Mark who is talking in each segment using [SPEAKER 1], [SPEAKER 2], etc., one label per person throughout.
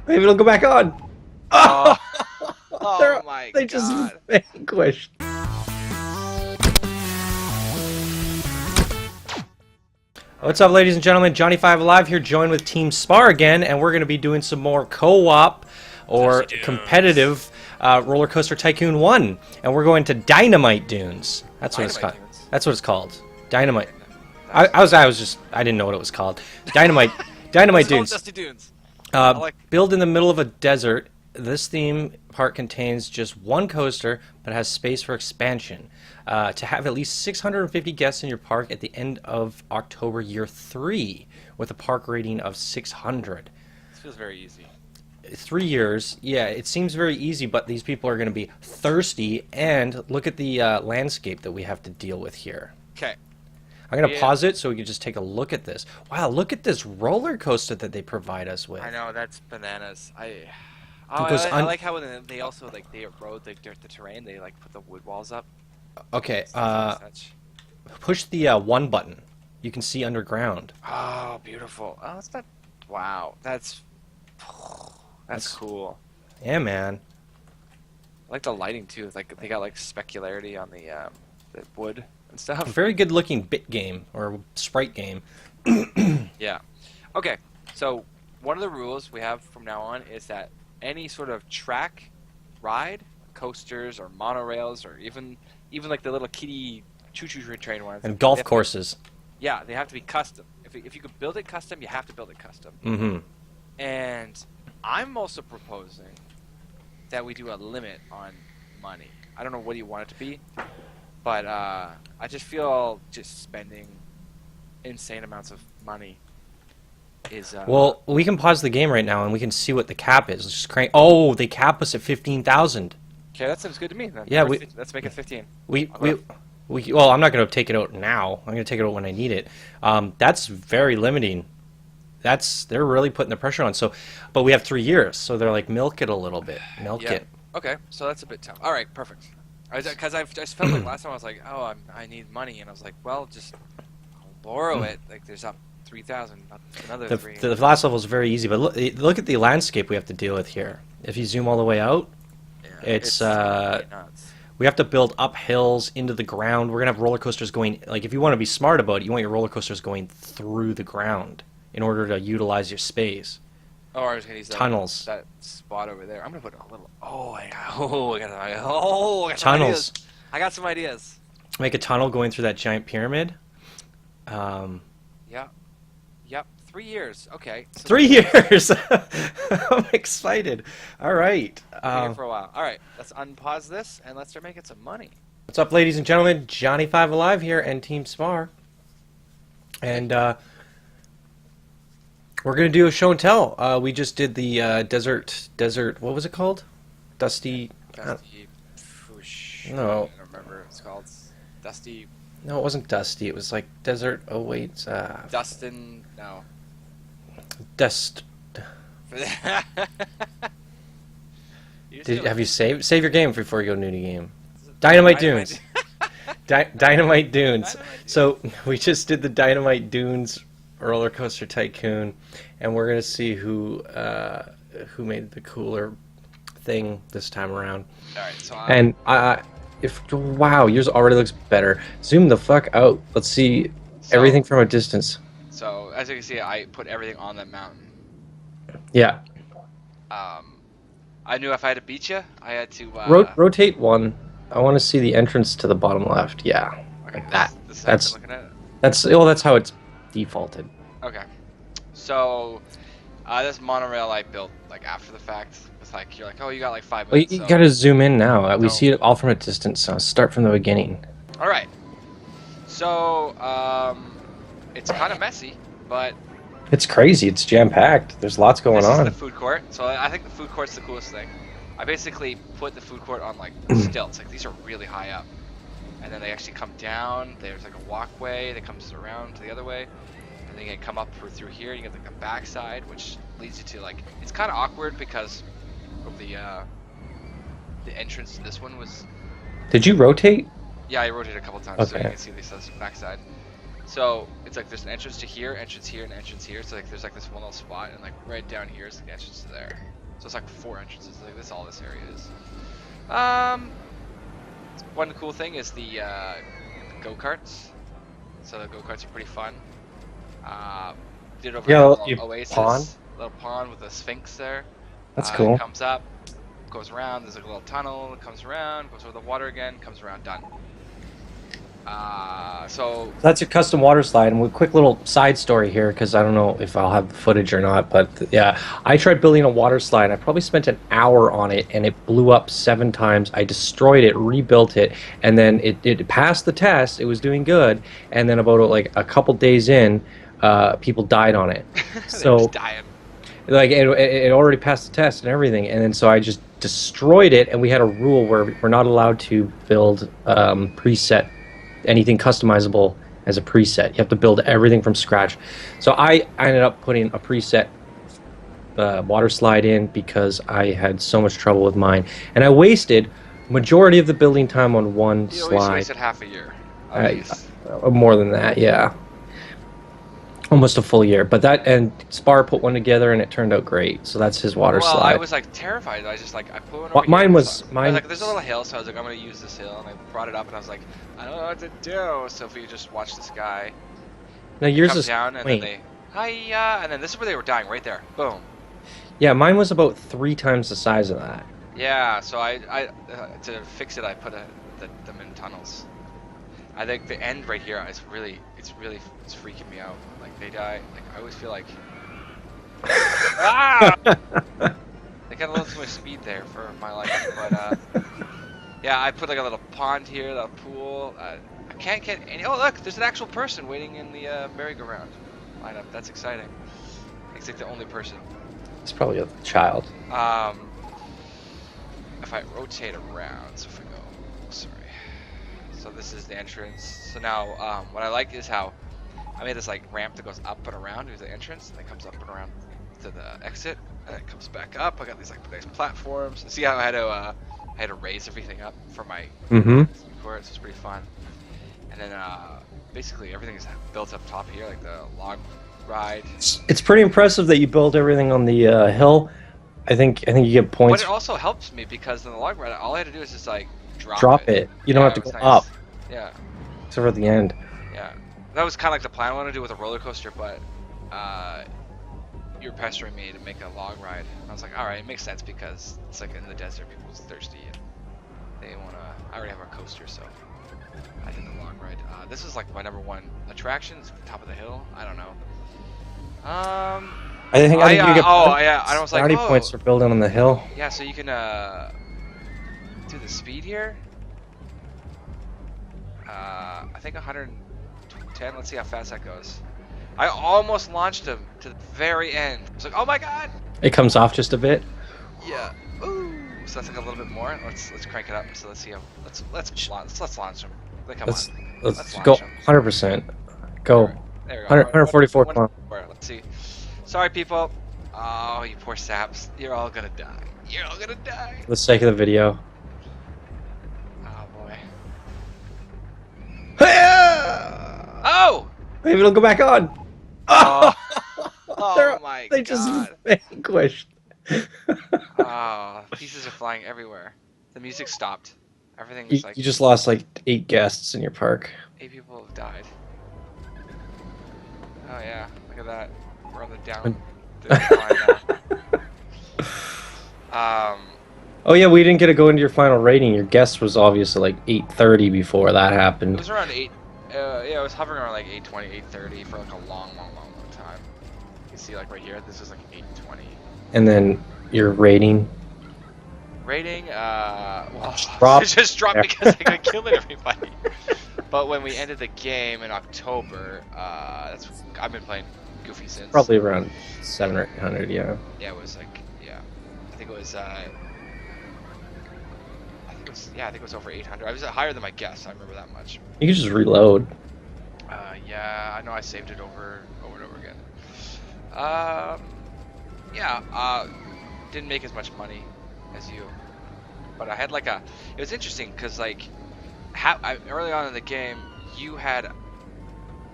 [SPEAKER 1] Maybe it'll go back on.
[SPEAKER 2] Oh,
[SPEAKER 1] They're,
[SPEAKER 2] oh my
[SPEAKER 1] they just
[SPEAKER 2] God.
[SPEAKER 1] vanquished. What's up, ladies and gentlemen? Johnny Five Alive here, joined with Team Spar again, and we're going to be doing some more co-op or
[SPEAKER 2] Dusty Dunes.
[SPEAKER 1] competitive Rollercoaster Tycoon 1, and we're going to Dynamite Dunes. That's what it's
[SPEAKER 2] Dynamite
[SPEAKER 1] called.
[SPEAKER 2] Dunes.
[SPEAKER 1] That's what it's called. Dynamite.
[SPEAKER 2] Okay,
[SPEAKER 1] I,
[SPEAKER 2] that's
[SPEAKER 1] I was, I was just, I didn't know what it was called. Dynamite,
[SPEAKER 2] Let's
[SPEAKER 1] Dynamite
[SPEAKER 2] call it
[SPEAKER 1] Dunes.
[SPEAKER 2] Dusty Dunes. I like.
[SPEAKER 1] Built in the middle of a desert, this theme park contains just one coaster, but has space for expansion. To have at least 650 guests in your park at the end of October year 3, with a park rating of 600.
[SPEAKER 2] This feels very easy.
[SPEAKER 1] 3 years, yeah, it seems very easy, but these people are going to be thirsty, and look at the landscape that we have to deal with here.
[SPEAKER 2] Okay.
[SPEAKER 1] I'm going to
[SPEAKER 2] Yeah.
[SPEAKER 1] pause it so we can just take a look at this. Wow, look at this roller coaster that they provide us with.
[SPEAKER 2] I know that's bananas.
[SPEAKER 1] goes
[SPEAKER 2] I
[SPEAKER 1] un-
[SPEAKER 2] like how when they also they erode the terrain. They like put the wood walls up.
[SPEAKER 1] Okay,
[SPEAKER 2] Such.
[SPEAKER 1] push the 1 button. You can see underground.
[SPEAKER 2] Oh, beautiful. Oh, that's not. Wow, that's
[SPEAKER 1] That's-
[SPEAKER 2] cool.
[SPEAKER 1] Yeah, man.
[SPEAKER 2] I like the lighting too. Like they got like specularity on the wood and stuff.
[SPEAKER 1] Very good looking bit game or sprite game.
[SPEAKER 2] Yeah. Okay. So one of the rules we have from now on is that any sort of track ride, coasters or monorails or even like the little kiddie choo-choo train ones.
[SPEAKER 1] And
[SPEAKER 2] they
[SPEAKER 1] golf
[SPEAKER 2] have to-
[SPEAKER 1] courses.
[SPEAKER 2] yeah, they have to be custom. If you could build it custom, you have to build it custom.
[SPEAKER 1] Mm-hmm.
[SPEAKER 2] And I'm also proposing that we do a limit on money. I don't know what you want it to be, but I just feel just spending insane amounts of money is
[SPEAKER 1] Well, we can pause the game right now and we can see what the cap is. Let's just crank. Oh, they cap us at 15,000.
[SPEAKER 2] okay. That sounds good to me. Then.
[SPEAKER 1] Yeah,
[SPEAKER 2] let's make it 15.
[SPEAKER 1] We,
[SPEAKER 2] I'll
[SPEAKER 1] we,
[SPEAKER 2] go.
[SPEAKER 1] well, I'm not going to take it out now. I'm going to take it out when I need it. That's very limiting. They're really putting the pressure on. So, but we have 3 years, so they're like milk it a little bit, milk
[SPEAKER 2] Yeah.
[SPEAKER 1] it.
[SPEAKER 2] Okay, so that's a bit tough. All right, perfect. Because I just felt like last time I was like, oh, I need money, and I was like, well, just I'll borrow it. Like there's up 3,000, another
[SPEAKER 1] The,
[SPEAKER 2] 3.
[SPEAKER 1] the last level is very easy, but look at the landscape we have to deal with here. If you zoom all the way out,
[SPEAKER 2] Yeah,
[SPEAKER 1] it's,
[SPEAKER 2] pretty nuts.
[SPEAKER 1] we have to build up hills into the ground. We're gonna have roller coasters going. Like if you want to be smart about it, you want your roller coasters going through the ground in order to utilize your space.
[SPEAKER 2] Oh, I was gonna use
[SPEAKER 1] Tunnels.
[SPEAKER 2] that spot over there. I'm gonna put a little. I got some
[SPEAKER 1] Tunnels.
[SPEAKER 2] ideas. I got some ideas.
[SPEAKER 1] Make a tunnel going through that giant pyramid.
[SPEAKER 2] Yeah. Yep. 3 years. Okay. So
[SPEAKER 1] 3 years. I'm excited. All right.
[SPEAKER 2] here for a while. All right. Let's unpause this and let's start making some money.
[SPEAKER 1] What's up, ladies and gentlemen? Johnny Five Alive here and Team Spar. And we're gonna do a show and tell. We just did the desert. What was it called? Dusty.
[SPEAKER 2] Dusty. Whoosh.
[SPEAKER 1] No.
[SPEAKER 2] I don't remember what it's called. Dusty.
[SPEAKER 1] No, it wasn't Dusty. It was like desert. Oh wait.
[SPEAKER 2] Dustin. No.
[SPEAKER 1] Dust.
[SPEAKER 2] You
[SPEAKER 1] Have you save your game before you go new game? Dynamite Dunes. Dynamite Dunes.
[SPEAKER 2] Dynamite Dunes.
[SPEAKER 1] So we just did the Dynamite Dunes roller coaster tycoon, and we're gonna see who made the cooler thing this time around.
[SPEAKER 2] All right. So
[SPEAKER 1] And wow, yours already looks better. Zoom the fuck out. Let's see everything from a distance.
[SPEAKER 2] So as you can see, I put everything on that mountain.
[SPEAKER 1] Yeah.
[SPEAKER 2] I knew if I had to beat you, I had to.
[SPEAKER 1] Rotate 1. I want to see the entrance to the bottom left. Yeah,
[SPEAKER 2] Okay,
[SPEAKER 1] like that.
[SPEAKER 2] This is
[SPEAKER 1] That's
[SPEAKER 2] how you're looking at it.
[SPEAKER 1] that's how it's defaulted.
[SPEAKER 2] Okay. So, this monorail I built like after the fact. It's like you're like, oh, you got like 5
[SPEAKER 1] Well,
[SPEAKER 2] minutes.
[SPEAKER 1] you
[SPEAKER 2] so-
[SPEAKER 1] gotta zoom in now. We
[SPEAKER 2] No.
[SPEAKER 1] see it all from a distance. So start from the beginning.
[SPEAKER 2] All right. So, it's kind of messy, but
[SPEAKER 1] It's crazy. It's jam packed. There's lots going
[SPEAKER 2] this is
[SPEAKER 1] on.
[SPEAKER 2] the food court. So I think the food court's the coolest thing. I basically put the food court on like stilts. Like these are really high up, and then they actually come down. There's like a walkway that comes around to the other way, and then you can come up through here. You get like the backside, which leads you to like it's kind of awkward because of the entrance to this one was.
[SPEAKER 1] Did you rotate?
[SPEAKER 2] Yeah, I rotated a couple times so you
[SPEAKER 1] Okay.
[SPEAKER 2] can see this backside. So it's like there's an entrance to here, entrance here, and entrance here. So like there's like this one little spot, and like right down here is the entrance to there. So it's like 4 entrances. Like this, all this area is. One cool thing is the go-karts. So the go-karts are pretty fun. Did over
[SPEAKER 1] Yeah,
[SPEAKER 2] here a
[SPEAKER 1] you
[SPEAKER 2] little oasis,
[SPEAKER 1] pond?
[SPEAKER 2] little pond with a sphinx there.
[SPEAKER 1] That's
[SPEAKER 2] It
[SPEAKER 1] cool.
[SPEAKER 2] comes up, goes around. There's like a little tunnel. It comes around, goes over the water again, comes around, done. So
[SPEAKER 1] That's your custom water slide. And with quick little side story here, because I don't know if I'll have the footage or not, but yeah, I tried building a water slide. I probably spent an hour on it, and it blew up 7 times. I destroyed it, rebuilt it, and then it passed the test. It was doing good, and then about like a couple days in, people died on it.
[SPEAKER 2] they're
[SPEAKER 1] So
[SPEAKER 2] just dying.
[SPEAKER 1] like it already passed the test and everything, and then so I just destroyed it. And we had a rule where we're not allowed to build preset anything customizable as a preset. You have to build everything from scratch. So I ended up putting a preset water slide in because I had so much trouble with mine, and I wasted majority of the building time on one
[SPEAKER 2] You always
[SPEAKER 1] slide.
[SPEAKER 2] wasted half a year, at least.
[SPEAKER 1] More than that, yeah. Almost a full year, but that and Spar put one together and it turned out great. So that's his water
[SPEAKER 2] Well,
[SPEAKER 1] slide.
[SPEAKER 2] I was like terrified. I just like I put one over
[SPEAKER 1] Mine
[SPEAKER 2] here.
[SPEAKER 1] was-
[SPEAKER 2] I
[SPEAKER 1] mine
[SPEAKER 2] was like, there's a
[SPEAKER 1] was-
[SPEAKER 2] little hill, so I was like, I'm gonna use this hill, and I brought it up, and I was like, I don't know what to do. So if we just watch this guy
[SPEAKER 1] No, yours
[SPEAKER 2] come
[SPEAKER 1] is
[SPEAKER 2] down, and
[SPEAKER 1] quaint.
[SPEAKER 2] then hiya, and then this is where they were dying, right there. Boom.
[SPEAKER 1] Yeah, mine was about 3 times the size of that.
[SPEAKER 2] Yeah. So I to fix it, I put them in tunnels. I think the end right here is really, it's freaking me out. Like they die. Like I always feel like. Ah! They got a little too much speed there for my life, but yeah, I put like a little pond here, a little pool. I can't get any. Oh look, there's an actual person waiting in the merry-go-round lineup. That's exciting. It's like the only person.
[SPEAKER 1] It's probably a child.
[SPEAKER 2] If I rotate around, so if I go, sorry. So this is the entrance. So now, what I like is how I made this like ramp that goes up and around to the entrance, and it comes up and around to the exit, and it comes back up. I got these like nice platforms. See how I had to raise everything up for my
[SPEAKER 1] Mm-hmm.
[SPEAKER 2] course. It's pretty fun. And then basically everything is built up top here, like the log ride.
[SPEAKER 1] It's pretty impressive that you built everything on the hill. I think you get
[SPEAKER 2] But
[SPEAKER 1] points.
[SPEAKER 2] it also helps me because in the log ride, all I had to do is just like
[SPEAKER 1] Drop it. You don't
[SPEAKER 2] Yeah,
[SPEAKER 1] have to
[SPEAKER 2] it was
[SPEAKER 1] go
[SPEAKER 2] nice.
[SPEAKER 1] up,
[SPEAKER 2] Yeah.
[SPEAKER 1] except for at the end.
[SPEAKER 2] Yeah, that was kind of like the plan I wanted to do with a roller coaster, but you're pestering me to make a log ride. And I was like, all right, it makes sense because it's like in the desert, people's thirsty and they wanna. I already have a coaster, so I did the log ride. This is like my #1 attraction. It's top of the hill. I don't know.
[SPEAKER 1] I think you get
[SPEAKER 2] oh yeah, I was like,
[SPEAKER 1] brownie
[SPEAKER 2] oh,
[SPEAKER 1] points for building on the hill.
[SPEAKER 2] yeah, so you can do the speed here. I think 110. Let's see how fast that goes. I almost launched him to the very end. I was like, oh my god.
[SPEAKER 1] It comes off just a bit.
[SPEAKER 2] Yeah. Ooh. So that's like a little bit more. Let's crank it up. So let's see how. Let's launch him. Like, come
[SPEAKER 1] Let's
[SPEAKER 2] on.
[SPEAKER 1] let's
[SPEAKER 2] launch
[SPEAKER 1] go
[SPEAKER 2] him.
[SPEAKER 1] 100%. Go.
[SPEAKER 2] There we go.
[SPEAKER 1] 144
[SPEAKER 2] One-
[SPEAKER 1] kilometers.
[SPEAKER 2] Let's see. Sorry, people. Oh, you poor saps. You're all gonna die. You're all gonna die.
[SPEAKER 1] For the sake of the video.
[SPEAKER 2] Oh boy.
[SPEAKER 1] Oh!
[SPEAKER 2] Oh.
[SPEAKER 1] Maybe it'll go back on.
[SPEAKER 2] Oh,
[SPEAKER 1] They're-
[SPEAKER 2] oh my
[SPEAKER 1] they
[SPEAKER 2] god.
[SPEAKER 1] just vanquished.
[SPEAKER 2] Oh, pieces are flying everywhere. The music stopped. Everything
[SPEAKER 1] You,
[SPEAKER 2] was like
[SPEAKER 1] you just lost like 8 guests in your park.
[SPEAKER 2] 8 people have died. Oh yeah, look at that. We're on the down.
[SPEAKER 1] Oh yeah, we didn't get to go into your final rating. Your guess was obviously like 830 before that
[SPEAKER 2] It
[SPEAKER 1] happened.
[SPEAKER 2] was around 8. Yeah, it was hovering around like 820, 830 for like a long time. You can see like right here, this is like 820.
[SPEAKER 1] And then your rating.
[SPEAKER 2] Rating, well,
[SPEAKER 1] Dropped.
[SPEAKER 2] it just dropped
[SPEAKER 1] Yeah.
[SPEAKER 2] because I got killing everybody. But when we ended the game in October, I've been playing Goofy since.
[SPEAKER 1] Probably around 700 or 800, yeah.
[SPEAKER 2] Yeah, it was like, yeah, I think it was I think it was over 800. I was higher than my guess. I remember that much.
[SPEAKER 1] You can just reload.
[SPEAKER 2] Yeah, I know I saved it over and over again. Yeah, didn't make as much money as you, but I had like it was interesting because like early on in the game you had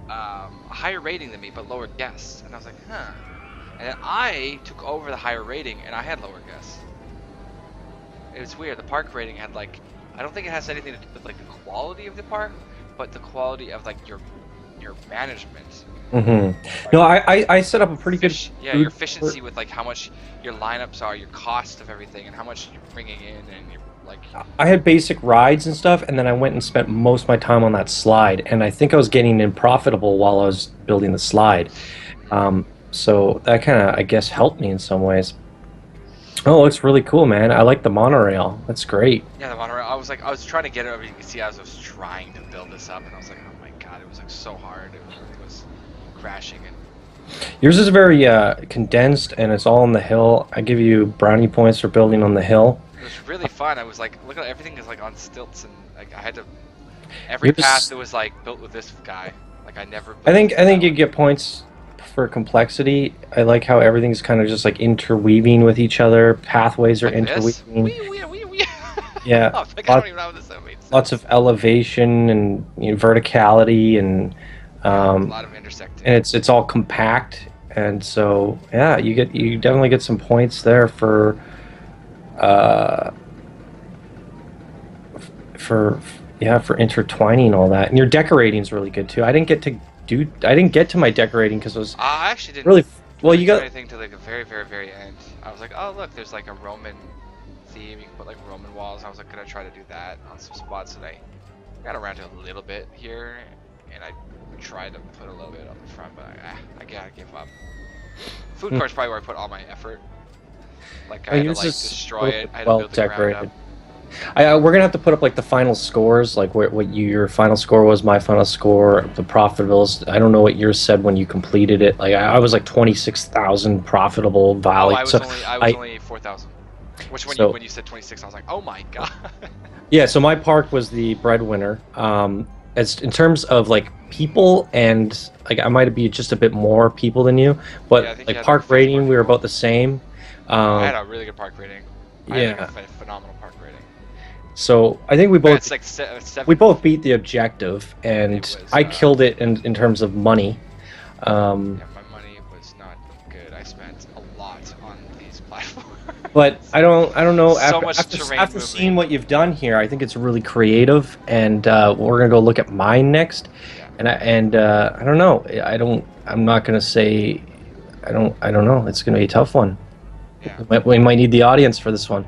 [SPEAKER 2] a higher rating than me, but lower guess. And I was like, huh. And then I took over the higher rating, and I had lower guess. It was weird. The park rating had like, I don't think it has anything to do with like the quality of the park, but the quality of like your management.
[SPEAKER 1] No, I set up a pretty good
[SPEAKER 2] Yeah,
[SPEAKER 1] food
[SPEAKER 2] your efficiency with like how much your lineups are, your cost of everything, and how much you're bringing in, and you're like.
[SPEAKER 1] I had basic rides and stuff, and then I went and spent most of my time on that slide, and I think I was getting in profitable while I was building the slide. So that kind of, I guess, helped me in some ways. Oh, it looks really cool, man. I like the monorail. That's great.
[SPEAKER 2] Yeah, the monorail. I was trying to get it over. You can see as I was trying to build this up, and I was like, oh my god, it was like so hard. It was crashing and.
[SPEAKER 1] Yours is very condensed, and it's all on the hill. I give you brownie points for building on the hill.
[SPEAKER 2] It was really fun. I was like, look at everything is like on stilts, and like I had to. Every path that was like built with this guy. Like I never.
[SPEAKER 1] I think you get points for complexity. I like how everything's kind of just like interweaving with each other. Pathways are
[SPEAKER 2] like
[SPEAKER 1] interweaving.
[SPEAKER 2] Wee.
[SPEAKER 1] Yeah.
[SPEAKER 2] Like, I don't even know how this makes sense.
[SPEAKER 1] Lots of elevation and verticality and.
[SPEAKER 2] A lot of intersecting.
[SPEAKER 1] And it's all compact, and so yeah, you definitely get some points there for intertwining all that. And your decorating is really good too. I didn't get to my decorating because it was
[SPEAKER 2] I actually didn't
[SPEAKER 1] really well. You got
[SPEAKER 2] anything to like the very end. I was like, oh look, there's like a Roman theme. You can put like Roman walls. I was like, gonna try to do that on some spots, and I got around to a little bit here, and I tried to put a little bit up the front, but I gave up. Food court's probably where I put all my effort. Like I had to like destroy it. I had to build the ground up.
[SPEAKER 1] We're gonna have to put up like the final scores, like what your final score was, my final score, the profitables. I don't know what yours said when you completed it. Like I was like 26,000 profitable valley.
[SPEAKER 2] I was only 4,000. Which when you said 26, I was like, oh my god.
[SPEAKER 1] Yeah, so my park was the breadwinner. As in terms of like people and like I might be just a bit more people than you, but
[SPEAKER 2] yeah,
[SPEAKER 1] like park rating we were about the same.
[SPEAKER 2] I had a really good park rating. I had like a phenomenal park rating.
[SPEAKER 1] So I think we both
[SPEAKER 2] it's like
[SPEAKER 1] we both beat the objective, and I killed it in terms of money.
[SPEAKER 2] Yeah, my money was not good. I spent a lot on these platforms.
[SPEAKER 1] But I don't know.
[SPEAKER 2] So
[SPEAKER 1] After seeing what you've done here, I think it's really creative, and we're gonna go look at mine next. Yeah. And I don't know. I'm not gonna say. I don't know. It's gonna be a tough one. Yeah. We might need the audience for this one.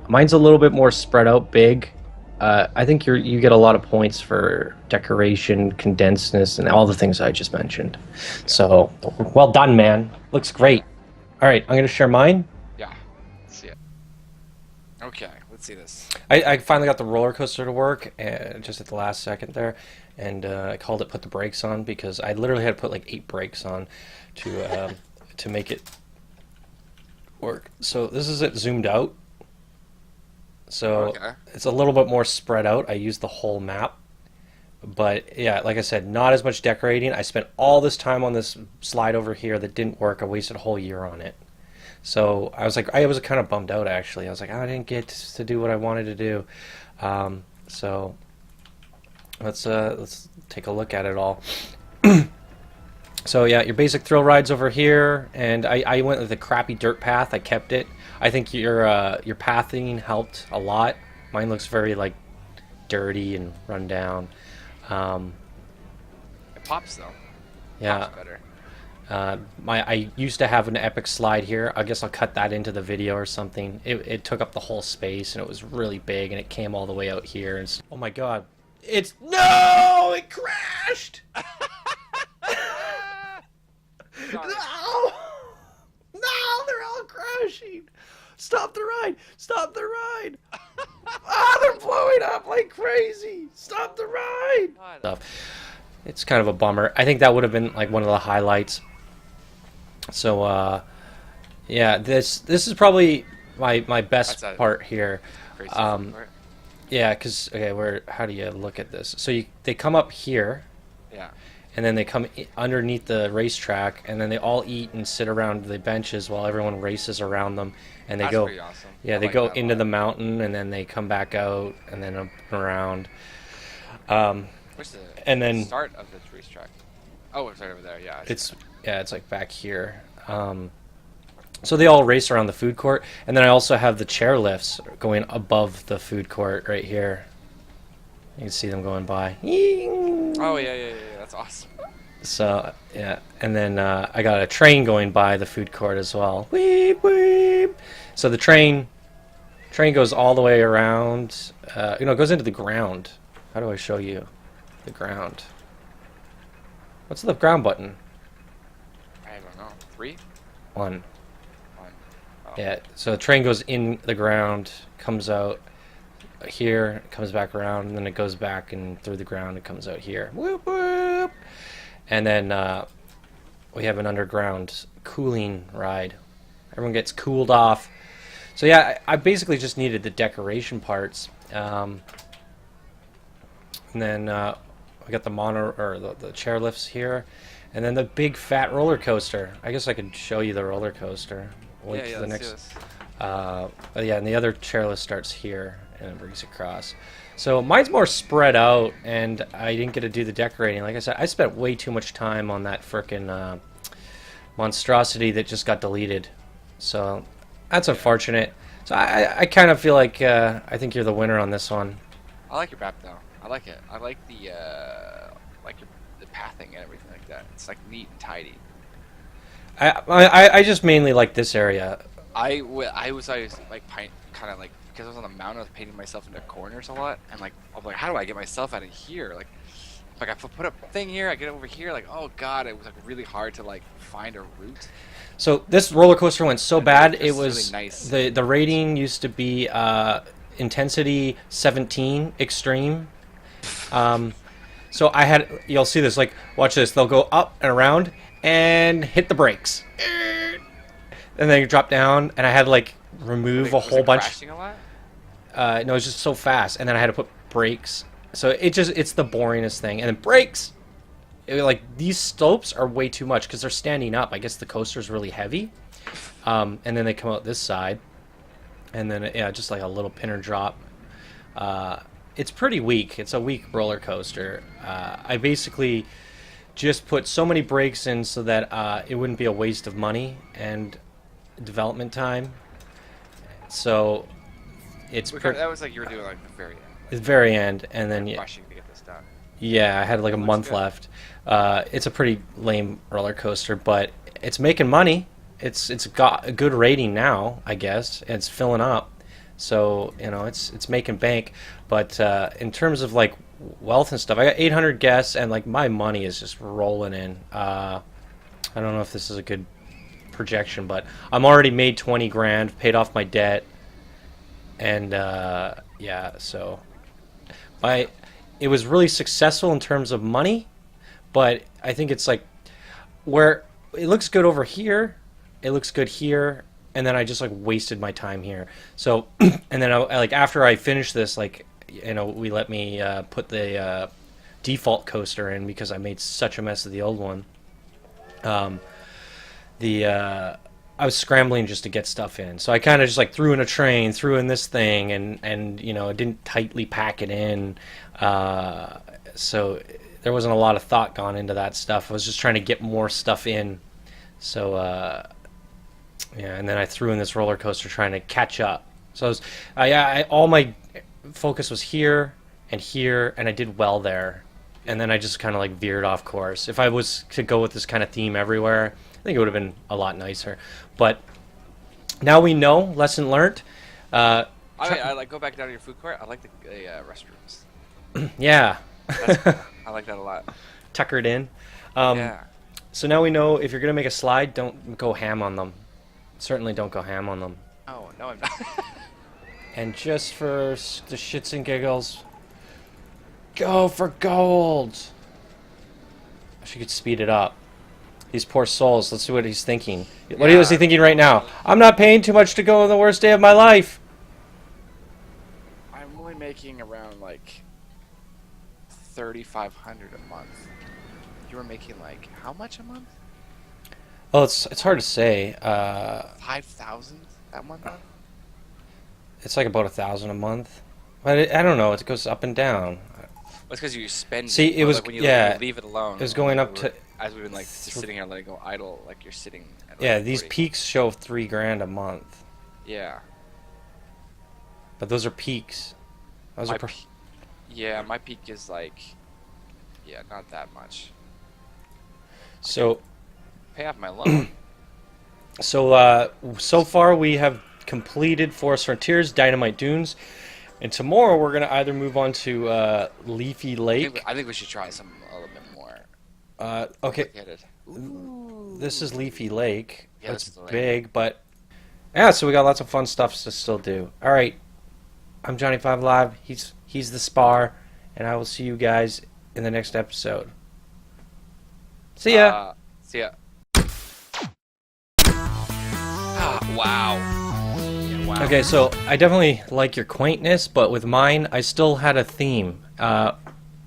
[SPEAKER 1] Mine's a little bit more spread out, big. I think you get a lot of points for decoration, condensedness, and all the things I just mentioned. Yeah. So well done, man. Looks great. All right, I'm gonna share mine.
[SPEAKER 2] Okay, let's see this.
[SPEAKER 1] I finally got the roller coaster to work just at the last second there, and I called it "put the brakes on" because I literally had to put like 8 brakes on to make it work. So this is it zoomed out. So it's a little bit more spread out. I used the whole map, but yeah, like I said, not as much decorating. I spent all this time on this slide over here that didn't work. I wasted a whole year on it. So I was kind of bummed out actually. I was like, I didn't get to do what I wanted to do. So let's take a look at it all. So yeah, your basic thrill rides over here, and I went with the crappy dirt path. I kept it. I think your pathing helped a lot. Mine looks very like dirty and run down.
[SPEAKER 2] It pops though.
[SPEAKER 1] Yeah.
[SPEAKER 2] Pops better.
[SPEAKER 1] I used to have an epic slide here. I guess I'll cut that into the video or something. It took up the whole space, and it was really big, and it came all the way out here. And oh my god, it crashed. No, they're all crashing. Stop the ride! Stop the ride! They're blowing up like crazy. Stop the ride. Stuff. It's kind of a bummer. I think that would have been like one of the highlights. So yeah, this is probably my best part here. Yeah, because okay, how do you look at this? So they come up here.
[SPEAKER 2] Yeah.
[SPEAKER 1] And then they come underneath the racetrack, and then they all eat and sit around the benches while everyone races around them. And they go,
[SPEAKER 2] pretty awesome.
[SPEAKER 1] Yeah, they go into the mountain, and then they come back out, and then up and around.
[SPEAKER 2] Where's the start of this racetrack? Oh, it's right over there. Yeah.
[SPEAKER 1] It's it's like back here. So they all race around the food court, and then I also have the chair lifts going above the food court right here. You can see them going by.
[SPEAKER 2] Oh yeah. That's awesome.
[SPEAKER 1] So yeah, and then I got a train going by the food court as well. Weep weep. So the train goes all the way around. It goes into the ground. How do I show you the ground? What's the ground button?
[SPEAKER 2] I don't know. 3?
[SPEAKER 1] 1.
[SPEAKER 2] 1. Oh.
[SPEAKER 1] Yeah. So the train goes in the ground, comes out here, comes back around, and then it goes back and through the ground. It comes out here. Whoop whoop. And then we have an underground cooling ride. Everyone gets cooled off. So yeah, I basically just needed the decoration parts, and then we got the the chair lifts here, and then the big fat roller coaster. I guess I could show you the roller coaster. Wait to the next. Yeah, and the other chairlift starts here and it brings across. So mine's more spread out, and I didn't get to do the decorating. Like I said, I spent way too much time on that frickin' monstrosity that just got deleted. So that's unfortunate. So I kind of feel like I think you're the winner on this one.
[SPEAKER 2] I like your map though. I like it. I like the the pathing and everything like that. It's like neat and tidy.
[SPEAKER 1] I just mainly like this area.
[SPEAKER 2] I was always like kind of like, because I was on the mountain, I was painting myself into corners a lot, and like I'm like, how do I get myself out of here? Like I put a thing here, I get over here, like, oh god, it was like really hard to like find a route.
[SPEAKER 1] So this roller coaster went so bad, it was
[SPEAKER 2] really nice.
[SPEAKER 1] The rating used to be intensity 17 extreme. So I had, you'll see this, like, watch this, they'll go up and around and hit the brakes, and then you drop down, and I had to like remove a whole bunch.
[SPEAKER 2] Crashing a lot?
[SPEAKER 1] No, it's just so fast, and then I had to put brakes. So it's the boringest thing, and then brakes. Like, these slopes are way too much because they're standing up. I guess the coaster's really heavy, and then they come out this side, and then yeah, just like a little pin or drop. It's pretty weak. It's a weak roller coaster. I basically just put so many brakes in so that it wouldn't be a waste of money and development time. So it's
[SPEAKER 2] that was like you were doing like the very end.
[SPEAKER 1] the very end, and then yeah.
[SPEAKER 2] Rushing to get this done.
[SPEAKER 1] Yeah, I had like a month left. It's a pretty lame roller coaster, but it's making money. It's got a good rating now, I guess. It's filling up, so it's making bank. But in terms of like wealth and stuff, I got 800 guests, and like my money is just rolling in. I don't know if this is a good projection, but I'm already made 20 grand, paid off my debt, and yeah, so it was really successful in terms of money, but I think it's like where it looks good over here, it looks good here, and then I just like wasted my time here. So and then I like after I finished this, like we let me put the default coaster in because I made such a mess of the old one. I was scrambling just to get stuff in, so I kind of just like threw in a train, threw in this thing, and didn't tightly pack it in, so there wasn't a lot of thought gone into that stuff. I was just trying to get more stuff in, so yeah, and then I threw in this roller coaster trying to catch up. So all my focus was here, and I did well there, and then I just kind of like veered off course. If I was to go with this kind of theme everywhere, I think it would have been a lot nicer. But now we know, lesson learned.
[SPEAKER 2] I like go back down to your food court. I like the restrooms.
[SPEAKER 1] Yeah.
[SPEAKER 2] Cool. I like that a lot.
[SPEAKER 1] Tuckered in.
[SPEAKER 2] Yeah.
[SPEAKER 1] So now we know if you're going to make a slide, don't go ham on them. Certainly don't go ham on them.
[SPEAKER 2] Oh, no, I'm not.
[SPEAKER 1] And just for the shits and giggles, go for gold. I should could speed it up. These poor souls. Let's see what he's thinking. What is he thinking right now? I'm not paying too much to go on the worst day of my life.
[SPEAKER 2] I'm only making around like 3,500 a month. You were making like how much a month?
[SPEAKER 1] Oh, it's hard to say.
[SPEAKER 2] 5,000 that month?
[SPEAKER 1] It's like about 1,000 a month, but I don't know. It goes up and down.
[SPEAKER 2] Well, it's because you spend.
[SPEAKER 1] See, it was
[SPEAKER 2] like when you
[SPEAKER 1] yeah.
[SPEAKER 2] leave it alone.
[SPEAKER 1] It was going up to
[SPEAKER 2] as we've been like just sitting here letting go idle, like you're sitting. At, like,
[SPEAKER 1] Yeah, these
[SPEAKER 2] 40.
[SPEAKER 1] peaks show 3 grand a month,
[SPEAKER 2] Yeah.
[SPEAKER 1] but those are peaks. Those are
[SPEAKER 2] Yeah, my peak is like, yeah, not that much.
[SPEAKER 1] so.
[SPEAKER 2] Pay off my loan.
[SPEAKER 1] So far we have completed Forest Frontiers, Dynamite Dunes, and tomorrow we're gonna either move on to Leafy Lake.
[SPEAKER 2] I think we should try some a little bit more
[SPEAKER 1] Okay,
[SPEAKER 2] complicated.
[SPEAKER 1] this is Leafy Lake.
[SPEAKER 2] Yeah,
[SPEAKER 1] It's
[SPEAKER 2] this is the lake.
[SPEAKER 1] big, but yeah. So we got lots of fun stuff to still do. All right, I'm Johnny Five Live. He's the Spar, and I will see you guys in the next episode. See ya.
[SPEAKER 2] See ya. Wow. Yeah, wow.
[SPEAKER 1] Okay, so I definitely like your quaintness, but with mine, I still had a theme.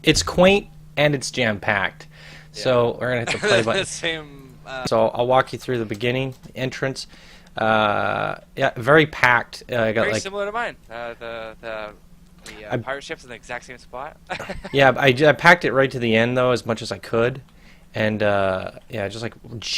[SPEAKER 1] It's quaint and it's jam-packed. So we're gonna hit the play button.
[SPEAKER 2] Same.
[SPEAKER 1] So I'll walk you through the beginning, the entrance. Yeah, very packed. I got
[SPEAKER 2] Very
[SPEAKER 1] like
[SPEAKER 2] similar to mine. The pirate ship's in the exact same spot.
[SPEAKER 1] yeah, I packed it right to the end though, as much as I could, and yeah, just like